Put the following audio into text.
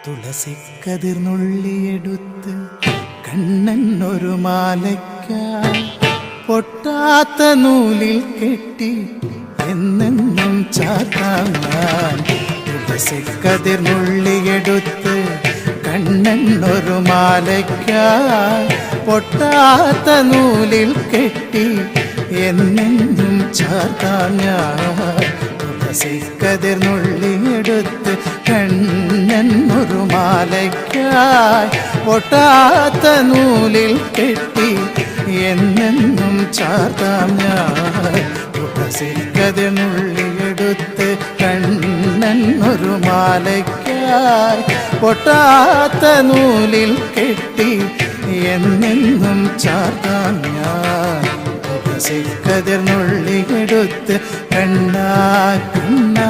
തുളസിക്കതിർന്നുള്ളിയെടുത്ത് കണ്ണൻ ഒരു മാലയ്ക്കായി പൊട്ടാത്ത നൂലിൽ കെട്ടി എന്നെന്നും ചാർത്താൻ. തുളസിക്കതിർന്നുള്ളിയെടുത്ത് കണ്ണൻ ഒരു മാലയ്ക്കായി പൊട്ടാത്ത നൂലിൽ കെട്ടി എന്നെന്നും ചാർത്താൻ. തുളസിക്കതിർന്നുള്ളിയെടുത്ത് കണ്ണൻ ഒരു മാലയ്ക്കായി പൊട്ടാത്ത നൂലിൽ കെട്ടി എന്നെന്നും ചാർത്താം. തുളസിക്കതിർന്നുള്ളിയെടുത്ത് കണ്ണൻ ഒരു മാലയ്ക്കായി പൊട്ടാത്ത നൂലിൽ കെട്ടി എന്നെന്നും ചാർത്താം. തുളസിക്കതിർന്നുള്ളിയെടുത്ത് കണ്ണാ കണ്ണാ